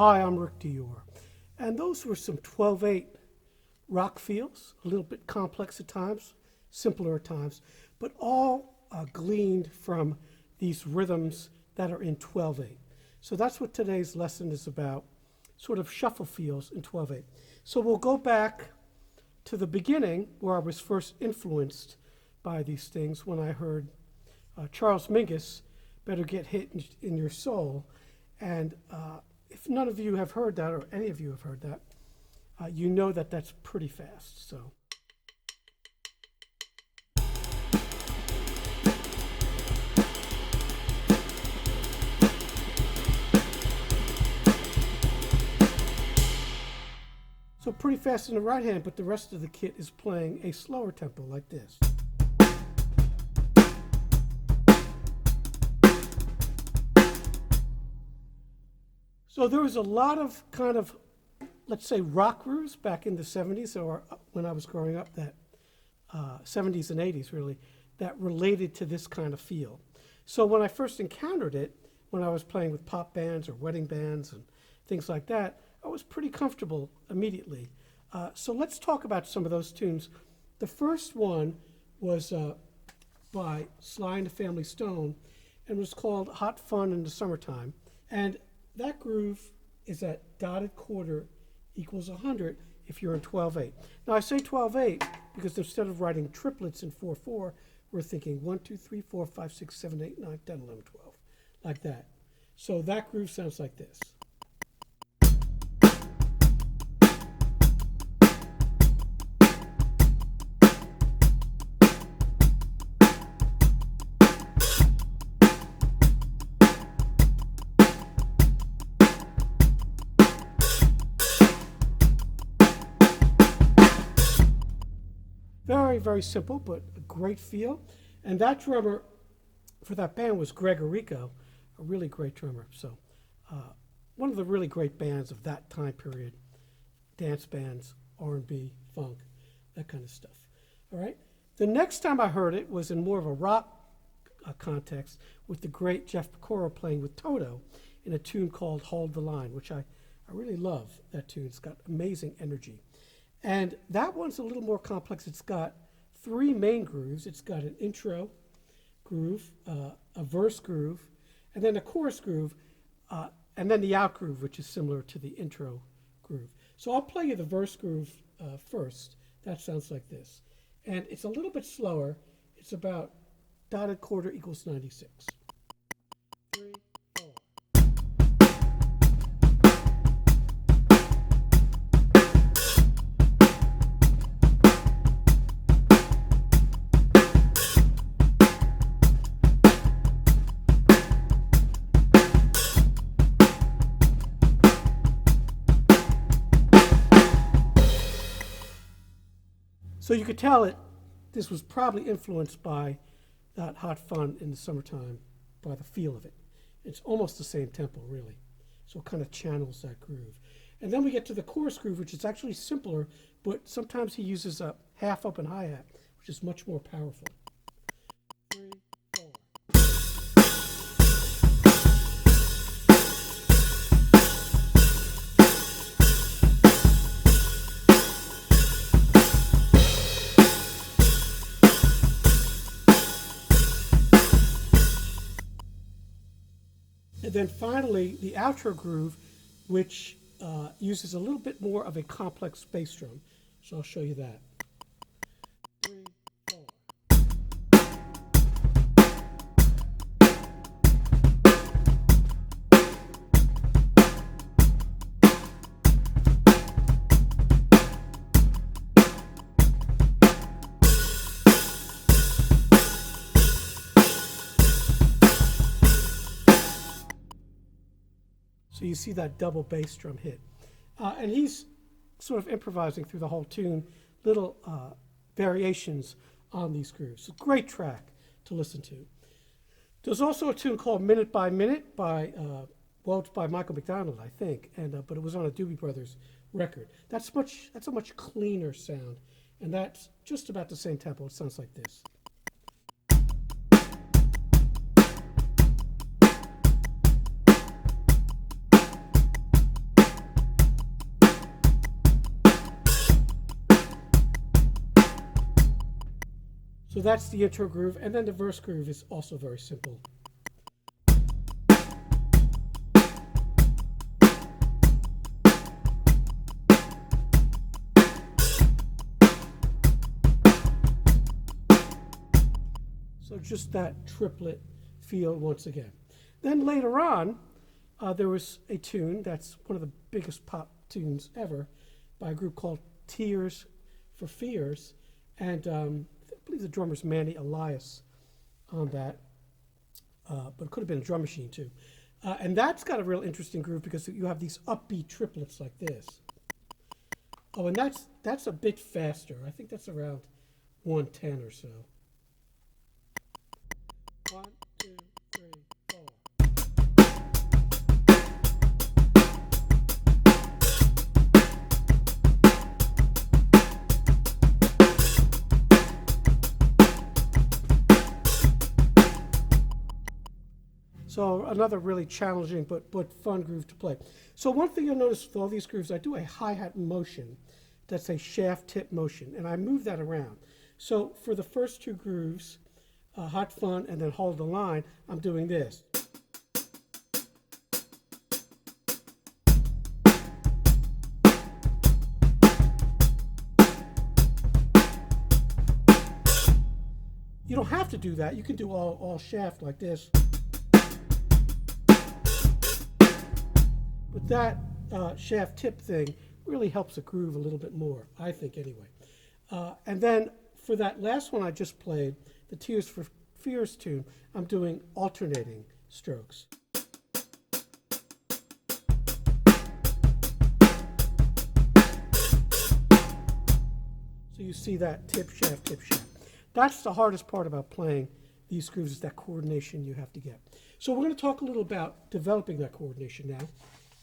Hi, I'm Rick Dior. And those were some 12/8 rock feels, a little bit complex at times, simpler at times, but all gleaned from these rhythms that are in 12/8. So that's what today's lesson is about, sort of shuffle feels in 12/8. So we'll go back to the beginning where I was first influenced by these things when I heard Charles Mingus, Better Get Hit in Your Soul. And if none of you have heard that, or any of you have heard that, you know that that's pretty fast. So. So pretty fast in the right hand, but the rest of the kit is playing a slower tempo like this. So there was a lot of kind of, let's say, rock grooves back in the 70s, or when I was growing up, that 70s and 80s really, that related to this kind of feel. So when I first encountered it, when I was playing with pop bands or wedding bands and things like that, I was pretty comfortable immediately. So let's talk about some of those tunes. The first one was by Sly and the Family Stone, and was called Hot Fun in the Summertime. And that groove is at dotted quarter equals 100 if you're in 12/8. Now I say 12/8 because instead of writing triplets in 4/4, we're thinking 1, 2, 3, 4, 5, 6, 7, 8, 9, 10, 11, 12, like that. So that groove sounds like this. Very, very simple, but a great feel. And that drummer for that band was Greg Rico, a really great drummer. So one of the really great bands of that time period, dance bands, R&B, funk, that kind of stuff. All right. The next time I heard it was in more of a rock context with the great Jeff Porcaro playing with Toto in a tune called Hold the Line, which I really love that tune. It's got amazing energy. And that one's a little more complex. It's got 3 main grooves. It's got an intro groove, a verse groove, and then a chorus groove, and then the out groove, which is similar to the intro groove. So I'll play you the verse groove first. That sounds like this. And it's a little bit slower. It's about dotted quarter equals 96. 3, 4. So you could tell this was probably influenced by that Hot Fun in the Summertime, by the feel of it. It's almost the same tempo, really. So it kind of channels that groove. And then we get to the chorus groove, which is actually simpler, but sometimes he uses a half up and hi-hat, which is much more powerful. 3, 4. And then finally, the outro groove, which uses a little bit more of a complex bass drum. So I'll show you that. 3, 4. So you see that double bass drum hit. And he's sort of improvising through the whole tune, little variations on these grooves. It's a great track to listen to. There's also a tune called Minute by Minute by, well, it's by Michael McDonald, I think, but it was on a Doobie Brothers record. That's a much cleaner sound, and that's just about the same tempo. It sounds like this. So that's the intro groove, and then the verse groove is also very simple. So just that triplet feel once again. Then later on, there was a tune that's one of the biggest pop tunes ever by a group called Tears for Fears, and I believe the drummer's Manny Elias on that, but it could have been a drum machine too. And that's got a real interesting groove because you have these upbeat triplets like this. Oh, and that's a bit faster. I think that's around 110 or so. 1, 2, 3, 4. So another really challenging but fun groove to play. So one thing you'll notice with all these grooves, I do a hi-hat motion. That's a shaft tip motion, and I move that around. So for the first two grooves, Hot Fun and then Hold the Line, I'm doing this. You don't have to do that. You can do all shaft like this. But that shaft tip thing really helps the groove a little bit more, I think anyway. And then for that last one I just played, the Tears for Fears tune, I'm doing alternating strokes. So you see that tip, shaft, tip, shaft. That's the hardest part about playing these grooves, is that coordination you have to get. So we're going to talk a little about developing that coordination now.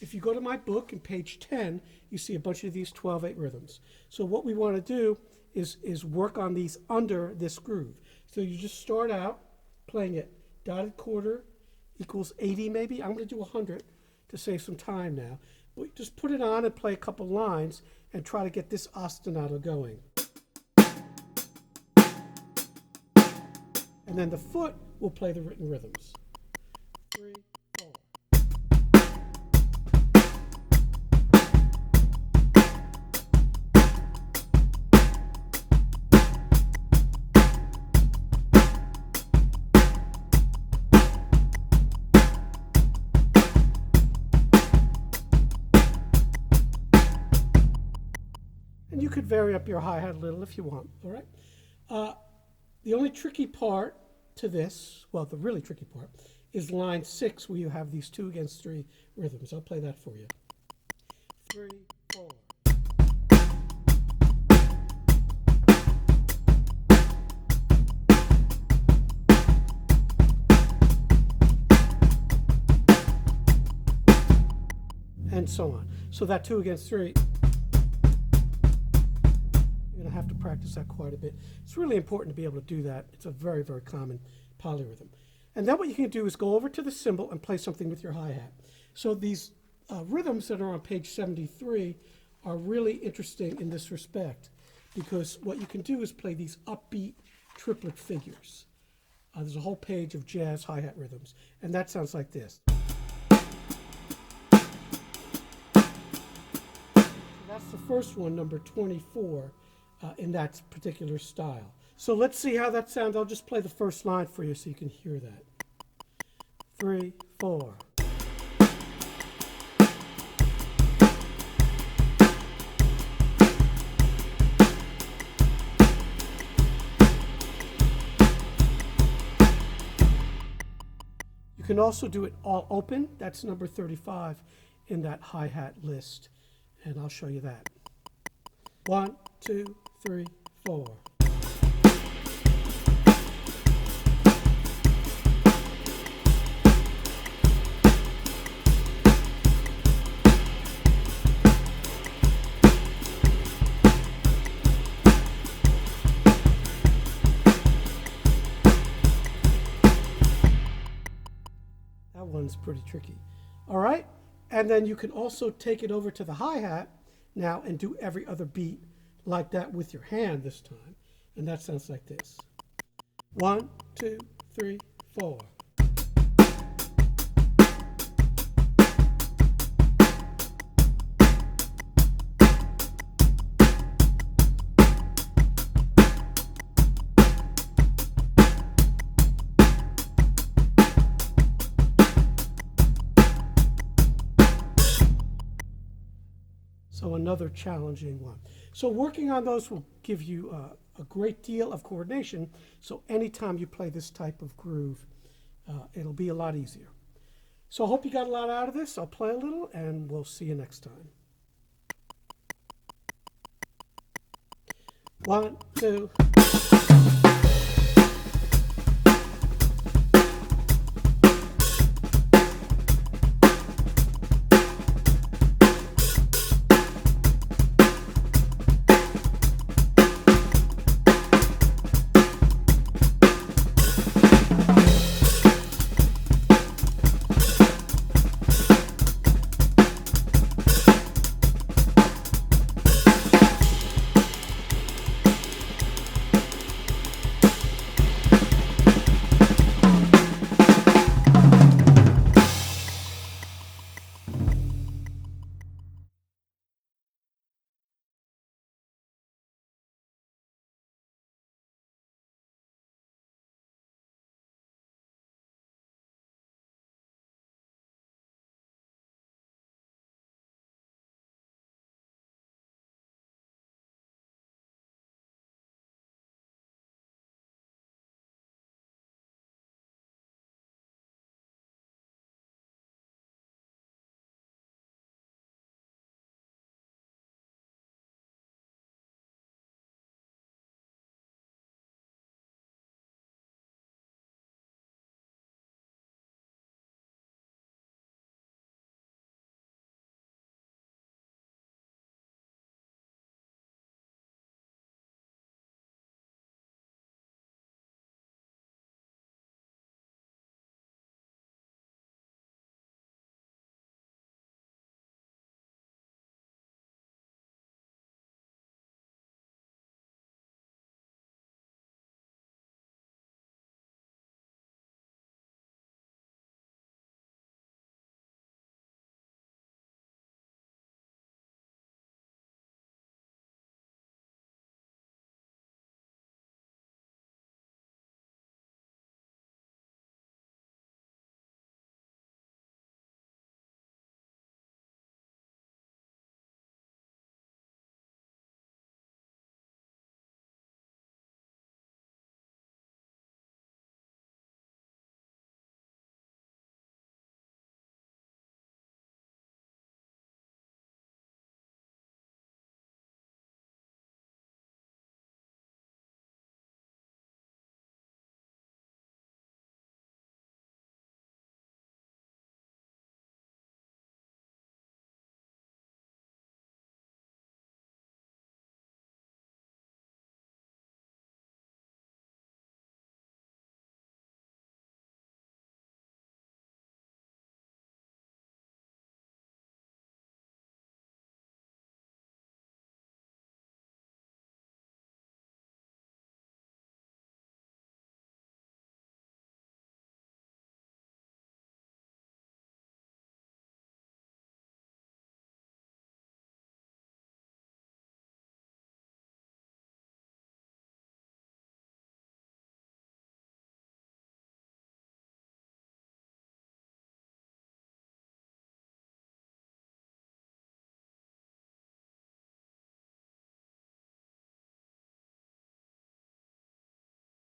If you go to my book, in page 10, you see a bunch of these 12/8 rhythms. So what we want to do is work on these under this groove. So you just start out playing it dotted quarter equals 80 maybe. I'm going to do 100 to save some time now. But just put it on and play a couple lines and try to get this ostinato going. And then the foot will play the written rhythms. 3, 4. And you could vary up your hi-hat a little if you want, all right? The only tricky part to this, well, the really tricky part, is line 6, where you have these 2 against 3 rhythms. I'll play that for you. 3, 4. And so on. So that 2 against 3, have to practice that quite a bit. It's really important to be able to do that. It's a very, very common polyrhythm. And then what you can do is go over to the cymbal and play something with your hi-hat. So these rhythms that are on page 73 are really interesting in this respect, because what you can do is play these upbeat triplet figures. There's a whole page of jazz hi-hat rhythms, and that sounds like this. So that's the first one, number 24. In that particular style. So let's see how that sounds. I'll just play the first line for you so you can hear that. 3, 4. You can also do it all open. That's number 35 in that hi-hat list. And I'll show you that. 1, 2, 3, 4. That one's pretty tricky. All right, and then you can also take it over to the hi-hat now and do every other beat like that with your hand this time, and that sounds like this. 1, 2, 3, 4. So another challenging one. So working on those will give you a great deal of coordination. So anytime you play this type of groove, it'll be a lot easier. So I hope you got a lot out of this. I'll play a little and we'll see you next time. 1, 2.